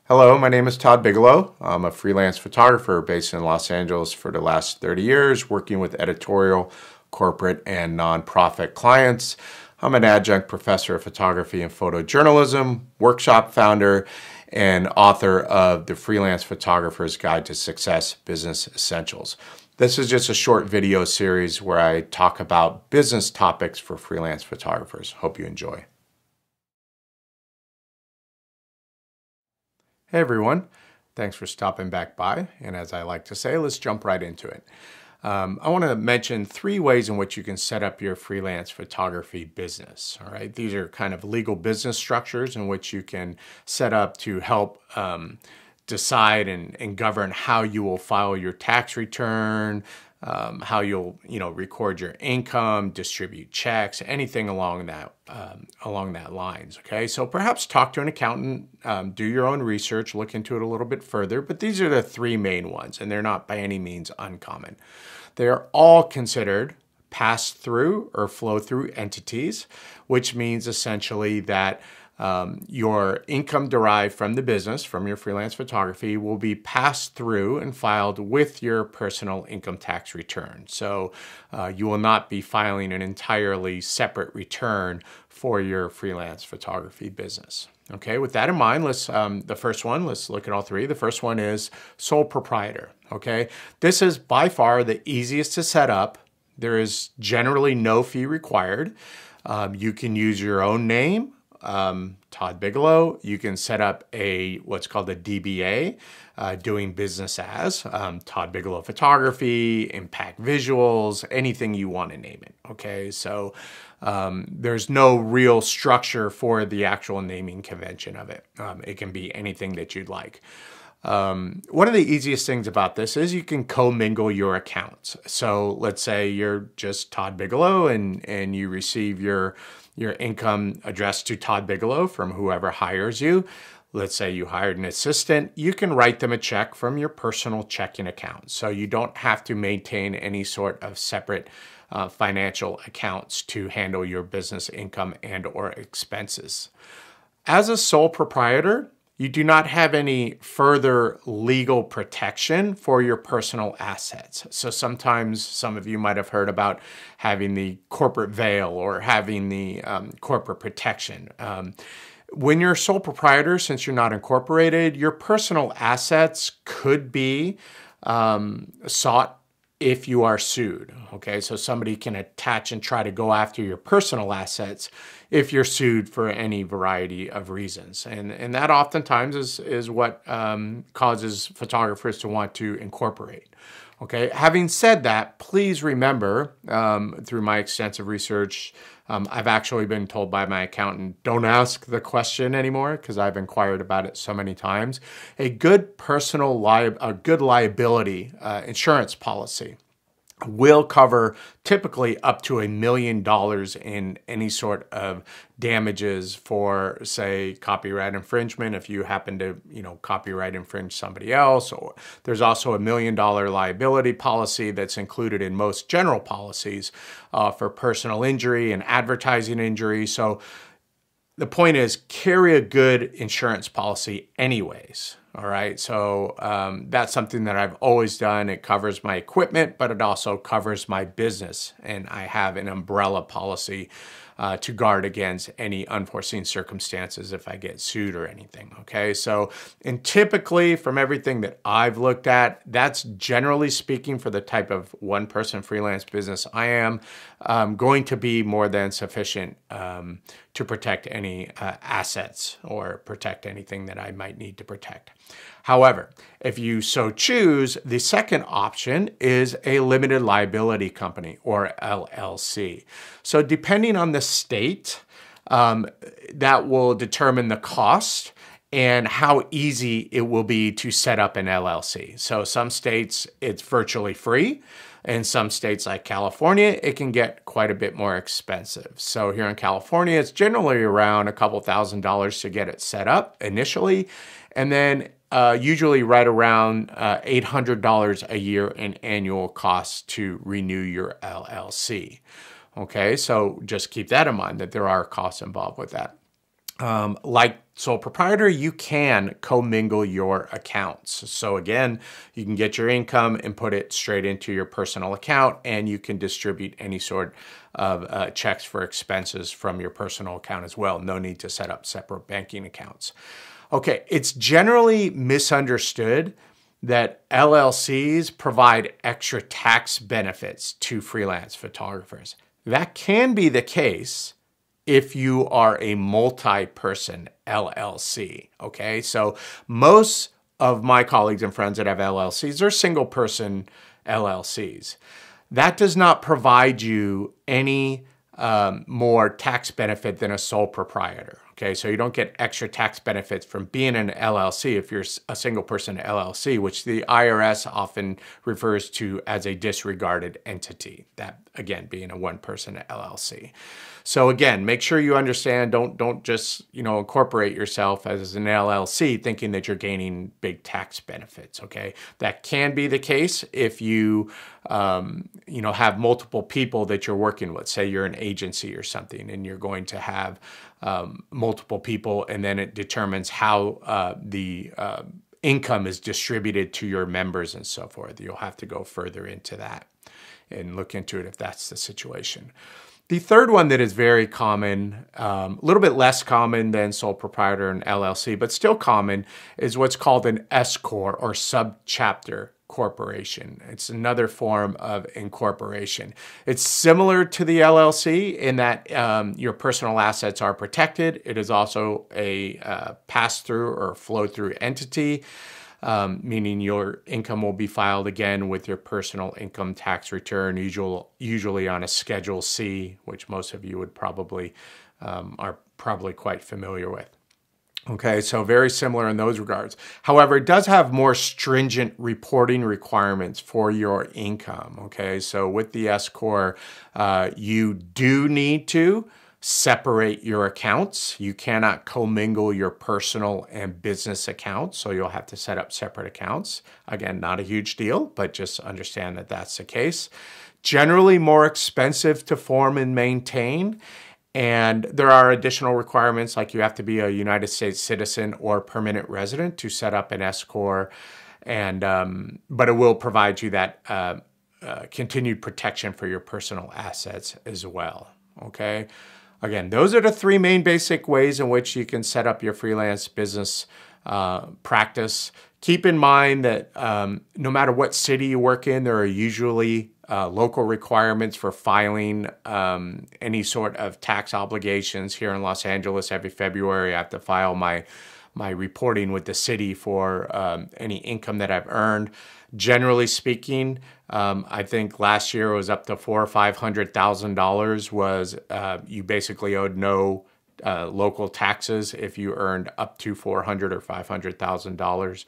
Hello, my name is Todd Bigelow. I'm a freelance photographer based in Los Angeles for the last 30 years, working with editorial, corporate, and nonprofit clients. I'm an adjunct professor of photography and photojournalism, workshop founder, and author of the Freelance Photographer's Guide to Success Business Essentials. This is just a short video series where I talk about business topics for freelance photographers. Hope you enjoy. Hey everyone, thanks for stopping back by. And as I like to say, let's jump right into it. I want to mention 3 ways in which you can set up your freelance photography business. All right, these are kind of legal business structures in which you can set up to help decide and govern how you will file your tax return, how you'll record your income, distribute checks, anything along that lines. Okay, so perhaps talk to an accountant, do your own research, look into it a little bit further. But these are the 3 main ones, and they're not by any means uncommon. They are all considered pass-through or flow-through entities, which means essentially that your income derived from the business, from your freelance photography, will be passed through and filed with your personal income tax return. So you will not be filing an entirely separate return for your freelance photography business. Okay, with that in mind, let's look at all 3. The first one is sole proprietor. Okay, this is by far the easiest to set up. There is generally no fee required. You can use your own name, Todd Bigelow. You can set up what's called a DBA, doing business as Todd Bigelow Photography, Impact Visuals, anything you want to name it. Okay, so there's no real structure for the actual naming convention of it. It can be anything that you'd like. One of the easiest things about this is you can commingle your accounts. So let's say you're just Todd Bigelow and you receive your income addressed to Todd Bigelow from whoever hires you. Let's say you hired an assistant. You can write them a check from your personal checking account. So you don't have to maintain any sort of separate financial accounts to handle your business income and or expenses. As a sole proprietor, you do not have any further legal protection for your personal assets. So sometimes some of you might have heard about having the corporate veil or having the corporate protection. When you're a sole proprietor, since you're not incorporated, your personal assets could be sought if you are sued. Okay, so somebody can attach and try to go after your personal assets if you're sued for any variety of reasons. And that oftentimes is what causes photographers to want to incorporate. Okay, having said that, please remember, through my extensive research, I've actually been told by my accountant, don't ask the question anymore because I've inquired about it so many times. A good liability insurance policy will cover typically up to $1 million in any sort of damages for, say, copyright infringement if you happen to, copyright infringe somebody else. Or there's also $1 million liability policy that's included in most general policies for personal injury and advertising injury. So the point is, carry a good insurance policy anyways. All right, so that's something that I've always done. It covers my equipment, but it also covers my business. And I have an umbrella policy to guard against any unforeseen circumstances if I get sued or anything. Okay, so and typically from everything that I've looked at, that's generally speaking for the type of one-person freelance business I am, going to be more than sufficient to protect any assets or protect anything that I might need to protect. However, if you so choose, the second option is a limited liability company or LLC. So depending on the state, that will determine the cost and how easy it will be to set up an LLC. So some states, it's virtually free. In some states like California, it can get quite a bit more expensive. So here in California, it's generally around a couple $1,000s to get it set up initially. And then usually right around $800 a year in annual costs to renew your LLC. Okay, so just keep that in mind that there are costs involved with that. Like sole proprietor, you can commingle your accounts. So again, you can get your income and put it straight into your personal account, and you can distribute any sort of checks for expenses from your personal account as well. No need to set up separate banking accounts. Okay, it's generally misunderstood that LLCs provide extra tax benefits to freelance photographers. That can be the case if you are a multi-person LLC, okay? So most of my colleagues and friends that have LLCs are single-person LLCs. That does not provide you any more tax benefit than a sole proprietor, okay? So you don't get extra tax benefits from being an LLC if you're a single-person LLC, which the IRS often refers to as a disregarded entity, that, again, being a one-person LLC. So again, make sure you understand, don't just, incorporate yourself as an LLC thinking that you're gaining big tax benefits, okay? That can be the case if you, have multiple people that you're working with. Say you're an agency or something and you're going to have multiple people, and then it determines how the income is distributed to your members and so forth. You'll have to go further into that and look into it if that's the situation. The third one that is very common, a little bit less common than sole proprietor and LLC, but still common, is what's called an S Corp or subchapter corporation. It's another form of incorporation. It's similar to the LLC in that your personal assets are protected. It is also a pass-through or flow-through entity. Meaning your income will be filed again with your personal income tax return, usually on a Schedule C, which most of you would probably are probably quite familiar with. Okay, so very similar in those regards. However, it does have more stringent reporting requirements for your income. Okay, so with the S Corp, you do need to separate your accounts. You cannot commingle your personal and business accounts, so you'll have to set up separate accounts. Again, not a huge deal, but just understand that that's the case. Generally more expensive to form and maintain, and there are additional requirements like you have to be a United States citizen or permanent resident to set up an S Corp, and but it will provide you that continued protection for your personal assets as well. Okay. Again, those are the three main basic ways in which you can set up your freelance business practice. Keep in mind that no matter what city you work in, there are usually local requirements for filing any sort of tax obligations. Here in Los Angeles, every February, I have to file my reporting with the city for any income that I've earned. Generally speaking, I think last year it was up to $400,000 or $500,000 was you basically owed no local taxes if you earned up to $400,000 or $500,000.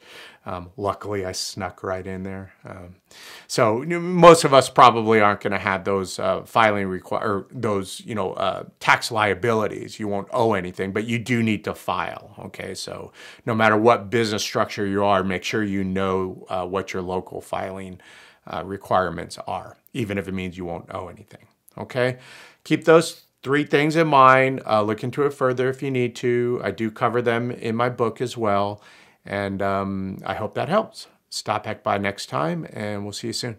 Luckily, I snuck right in there. So most of us probably aren't going to have those tax liabilities. You won't owe anything, but you do need to file. Okay, so no matter what business structure you are, make sure you know what your local filing requirements are, even if it means you won't owe anything. Okay, keep those three things in mind. Look into it further if you need to. I do cover them in my book as well. And I hope that helps. Stop back by next time, and we'll see you soon.